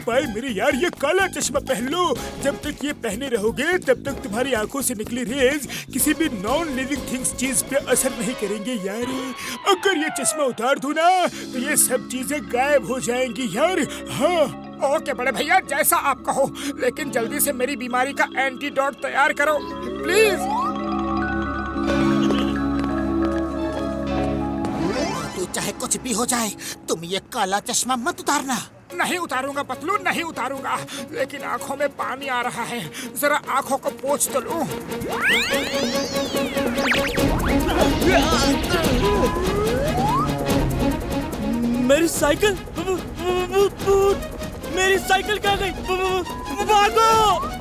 उपाय मेरे यार, ये काला चश्मा पहन लो। जब तक ये पहने रहोगे तब तक तुम्हारी आंखों से निकली रेज किसी भी नॉन लिविंग थिंग्स चीज पे असर नहीं करेंगे यार। अगर ये चश्मा उतार दूं ना तो ये सब चीजें गायब हो जाएंगी यार। हाँ ओके बड़े भैया, जैसा आप कहो, लेकिन जल्दी से मेरी बीमारी का एंटीडोट तैयार करो प्लीज। तो चाहे कुछ भी हो जाए तुम ये काला चश्मा मत उतारना। नहीं उतारूंगा पतलू, नहीं उतारूंगा, लेकिन आंखों में पानी आ रहा है, जरा आंखों को पोंछ तो लूं। मेरी साइकिल, मेरी साइकिल कहाँ गई? भागो!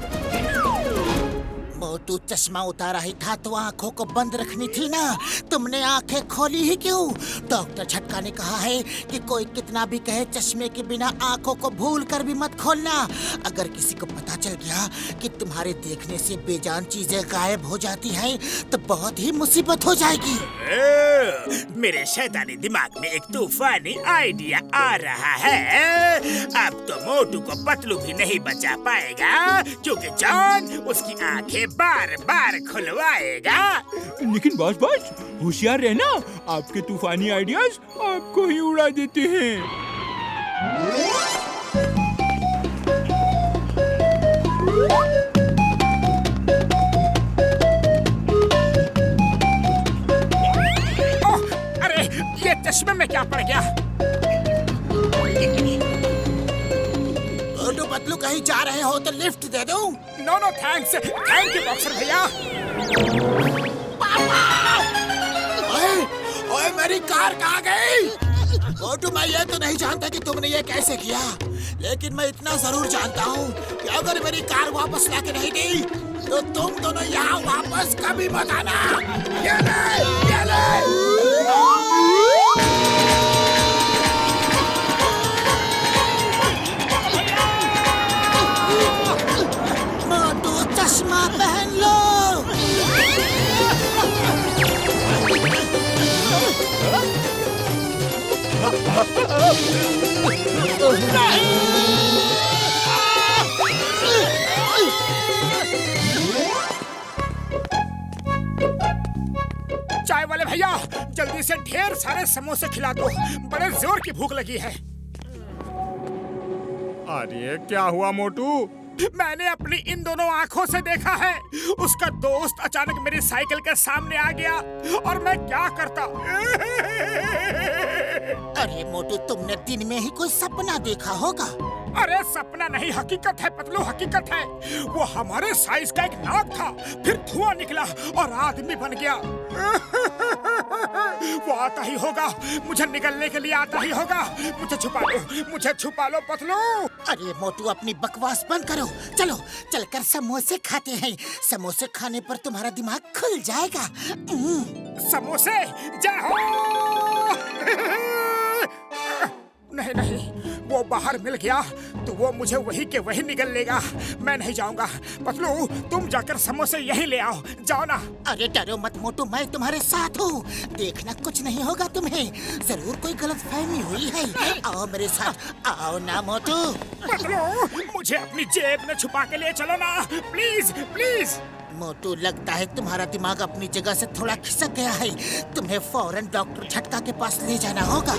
मोटू चश्मा उतारा ही था तो आंखों को बंद रखनी थी ना, तुमने आंखें खोली ही क्यों? डॉक्टर झटका ने कहा है कि कोई कितना भी कहे चश्मे के बिना आंखों को भूल कर भी मत खोलना। अगर किसी को पता चल गया कि तुम्हारे देखने से बेजान चीजें गायब हो जाती हैं तो बहुत ही मुसीबत हो जाएगी। मेरे शैतानी दिमाग में एक तूफानी आइडिया आ रहा है। अब तो मोटू को पतलू भी नहीं बचा पाएगा क्योंकि जॉन उसकी आंखें बार बार खुलवाएगा। लेकिन बॉस होशियार रहना, आपके तूफानी आइडियाज आपको ही उड़ा देते हैं। ओह, अरे ये चश्मे में क्या पड़ गया? मोटू पतलू कहीं जा रहे हो तो लिफ्ट दे दूं? No no thanks, thank you boxer भैया। ओए, ओए मेरी कार कहाँ गई? मोटू मैं ये तो नहीं जानता कि तुमने ये कैसे किया, लेकिन मैं इतना जरूर जानता हूँ कि अगर मेरी कार वापस लाके नहीं दी तो तुम दोनों यहाँ वापस कभी मत आना। ये ले। मोटू चश्मा पहन लो। चाय वाले भैया, जल्दी से ढेर सारे समोसे खिला दो, बड़े जोर की भूख लगी है। अरे क्या हुआ मोटू? मैंने अपनी इन दोनों आंखों से देखा है, उसका दोस्त अचानक मेरी साइकिल के सामने आ गया और मैं क्या करता। अरे मोटू तुमने दिन में ही कोई सपना देखा होगा। अरे सपना नहीं, हकीकत है पतलू, हकीकत है। वो हमारे साइज का एक नाग था, फिर धुआं निकला और आदमी बन गया। वो आता ही होगा, मुझे निकलने के लिए आता ही होगा। मुझे छुपा लो पतलू। अरे मोटू अपनी बकवास बंद करो, चलो चलकर समोसे खाते हैं। समोसे खाने पर तुम्हारा दिमाग खुल जाएगा। समोसे, जय हो। नहीं, वो बाहर मिल गया तो वो मुझे वही के वही निगल लेगा। मैं नहीं जाऊंगा। पतलू तुम जाकर समोसे यहीं ले आओ, जाओ ना। अरे डरो मत मोटू, मैं तुम्हारे साथ हूँ। देखना कुछ नहीं होगा तुम्हें, जरूर कोई गलतफहमी हुई है। आओ मेरे साथ, आओ ना मोटू। पतलू मुझे अपनी जेब में छुपा के ले चलो ना, प्लीज प्लीज। मोटू लगता है तुम्हारा दिमाग अपनी जगह से थोड़ा खिसक गया है। तुम्हें फौरन डॉक्टर झटका के पास ले जाना होगा।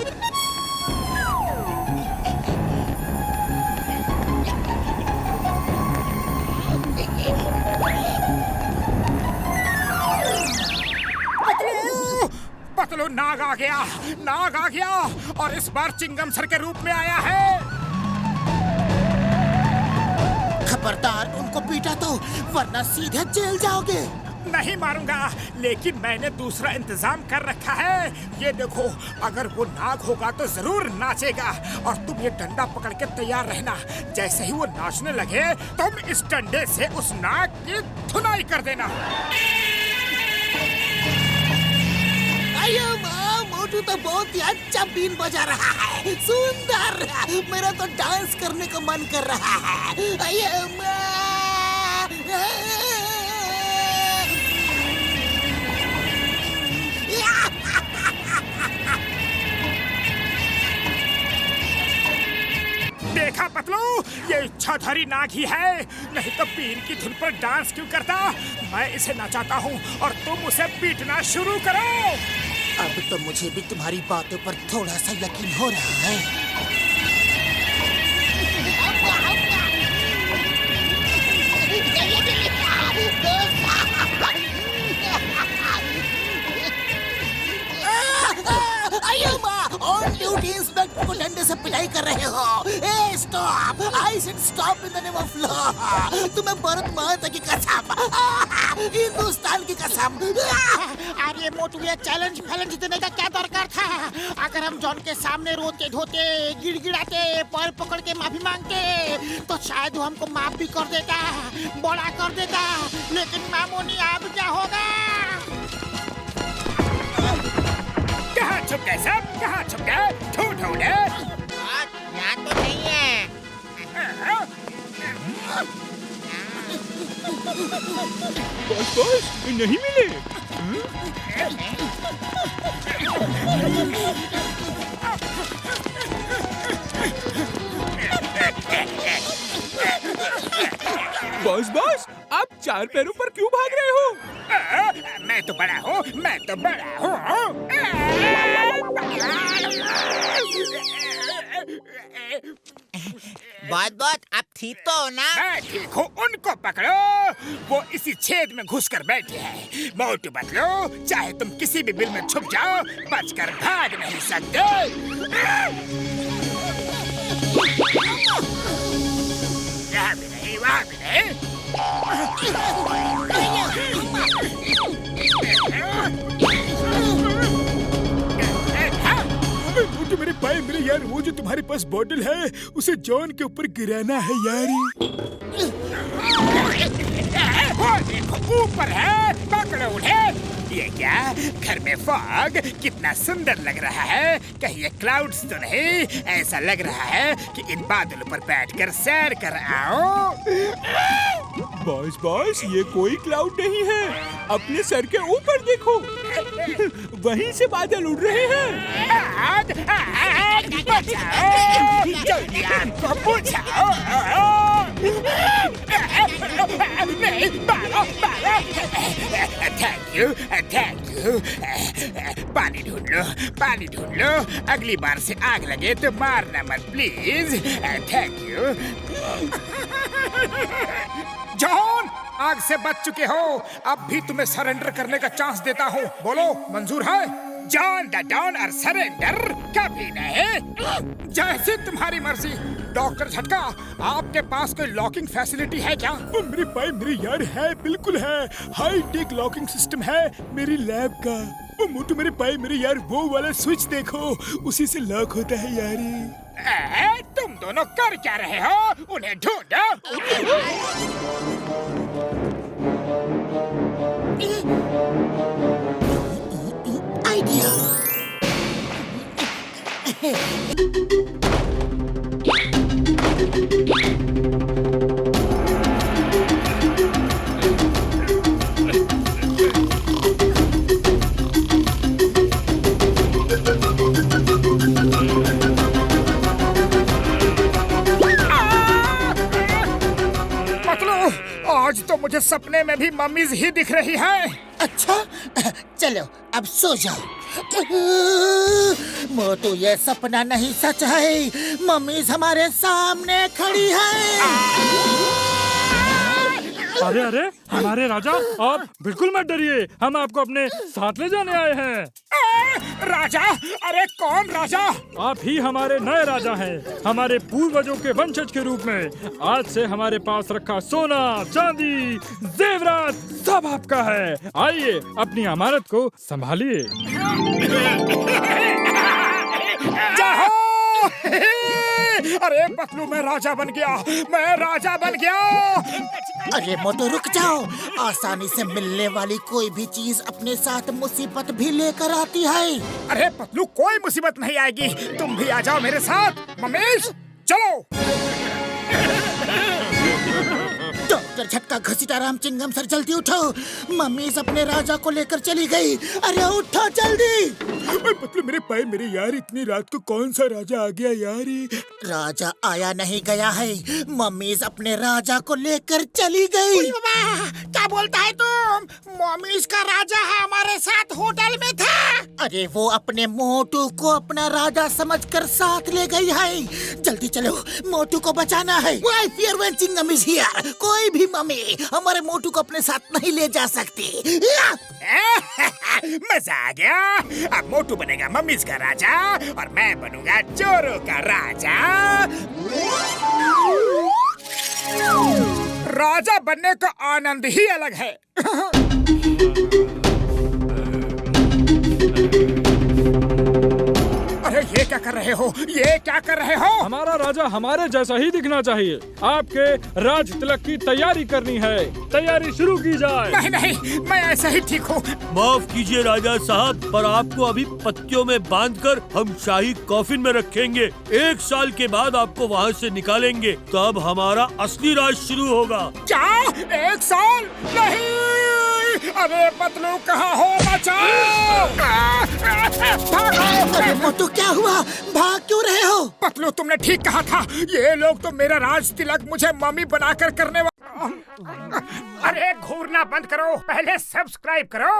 पतलू नाग आ गया और इस बार चिंगम सर के रूप में आया है। खबरदार उनको पीटा तो, वरना सीधे जेल जाओगे। नहीं मारूंगा, लेकिन मैंने दूसरा इंतजाम कर रखा है। ये देखो, अगर वो नाग होगा तो जरूर नाचेगा और तुम ये डंडा पकड़ के तैयार रहना। जैसे ही वो नाचने लगे तुम इस डंडे से उस नाग की धुनाई कर देना। मोटू तो बहुत ही अच्छा बीन बजा रहा है, सुंदर। मेरा तो डांस करने का मन कर रहा है। देखा पतलू, ये इच्छाधारी नाग ही है, नहीं तो पीर की धुन पर डांस क्यों करता। मैं इसे नचाता हूँ और तुम उसे पीटना शुरू करो। अब तो मुझे भी तुम्हारी बातों पर थोड़ा सा यकीन हो रहा है। ऑन ड्यूटी इंस्पेक्टर को डंडे से पिटाई कर रहे हो। A stop! I said stop in the name of law. तुम्हें भारत माता की कसम, हिंदुस्तान की कसम। अरे मोटू, ये चैलेंज फैलेंज देने का क्या दरकार था? अगर हम जॉन के सामने रोते धोते गिड़गिड़ाते पैर पकड़ के माफी मांगते तो शायद वो हमको माफ भी कर देता, बड़ा कर देता। लेकिन मामूनी अब क्या होगा? कहाँ छुप गए सब? कहाँ छुप गए? ढूंढे। यहाँ तो नहीं है। बॉस नहीं मिले। बॉस आप चार पैरों पर क्यों भाग रहे हो? मैं तो बड़ा हूँ, मैं तो बड़ा हूँ। बहुत आप ठीक तो हो ना? मैं ठीक हूँ, उनको पकड़ो। वो इसी छेद में घुसकर बैठे हैं। मोटू बतलो, चाहे तुम किसी भी बिल में छुप जाओ, बचकर भाग नहीं सकते। यहाँ भी नहीं, वहाँ भी नहीं। मोटू मेरे पाए मेरे यार, वो जो तुम्हारे पास बॉटल है उसे जॉन के ऊपर गिराना है यार। वो देखो ऊपर है, पकड़ो उन्हें। ये क्या, घर में फॉग कितना सुंदर लग रहा है। कहीं ये क्लाउड्स तो नहीं? ऐसा लग रहा है कि इन बादलों पर बैठकर सैर कर आओ। बॉस ये कोई क्लाउड नहीं है, अपने सर के ऊपर देखो। वहीं से बादल उड़ रहे हैं। आग, आग, बचाओ, जल्दी आग को बुझाओ। नहीं, भागो। Thank you. पानी ढूंढ लो। अगली बार से आग लगे तो मारना मत प्लीज। Thank you. जॉन, आग से बच चुके हो, अब भी तुम्हें सरेंडर करने का चांस देता हूँ। बोलो, मंजूर है? जॉन द डॉन और सरेंडर कभी नहीं। जैसी तुम्हारी मर्जी। डॉक्टर झटका, आपके पास कोई लॉकिंग फैसिलिटी है क्या? मेरे भाई मेरे यार है, बिल्कुल है। हाई टेक लॉकिंग सिस्टम है मेरी लैब का। ओ मोटू मेरे भाई मेरे यार, वो वाला स्विच देखो, उसी से लॉक होता है यार। तुम दोनों कर क्या रहे हो? उन्हें ढूंढो। आइडिया। आज तो मुझे सपने में भी मम्मीज ही दिख रही है। अच्छा, चलो अब सो जाओ। मोटू, ये सपना नहीं सच है। मम्मीज हमारे सामने खड़ी है। अरे हमारे राजा, आप बिल्कुल मत डरिए, हम आपको अपने साथ ले जाने आए हैं। राजा? अरे कौन राजा? आप ही हमारे नए राजा हैं, हमारे पूर्वजों के वंशज के रूप में। आज से हमारे पास रखा सोना, चांदी, जेवरात सब आपका है। आइए, अपनी अमानत को संभालिए। जाओ। अरे पतलू, मैं राजा बन गया। अरे मोटू रुक जाओ। आसानी से मिलने वाली कोई भी चीज अपने साथ मुसीबत भी लेकर आती है। अरे पतलू, कोई मुसीबत नहीं आएगी, तुम भी आ जाओ मेरे साथ। मम्मीश, चलो। डॉक्टर डॉक्टर झटका घसीटा राम चिंगम सर जल्दी उठो, मम्मी अपने राजा को लेकर चली गई। अरे उठो जल्दी। मतलब मेरे पाए मेरे यार, इतनी रात को कौन सा राजा आ गया यार? राजा आया नहीं गया है, मम्मी अपने राजा को लेकर चली गई। बाबा क्या बोलता है तुम? मम्मी का राजा हमारे साथ होटल में था। अरे वो अपने मोटू को अपना राजा समझकर साथ ले गई है। जल्दी चलो, मोटू को बचाना है। Why fear when Chingam is here? कोई भी मम्मी हमारे मोटू को अपने साथ नहीं ले जा सकती। मजा आ गया। अब मोटू बनेगा मम्मीज का राजा और मैं बनूंगा चोरों का राजा। राजा बनने का आनंद ही अलग है। अरे ये क्या कर रहे हो? ये क्या कर रहे हो? हमारा राजा हमारे जैसा ही दिखना चाहिए। आपके राज तिलक की तैयारी करनी है। तैयारी शुरू की जाए। नहीं नहीं, मैं ऐसा ही ठीक हूँ। माफ कीजिए राजा साहब, पर आपको अभी पत्तियों में बांधकर हम शाही कॉफिन में रखेंगे। 1 साल के बाद आपको वहाँ से निकालेंगे, तब हमारा असली राज शुरू होगा। क्या 1 साल? नहीं। अरे पतलू कहाँ हो? बचाओ! भागो! अरे मोटू क्या हुआ? भाग क्यों रहे हो? पतलू तुमने ठीक कहा था। ये लोग तो मेरा राज तिलक मुझे मम्मी बनाकर करने अरे घूरना बंद करो, पहले सब्सक्राइब करो।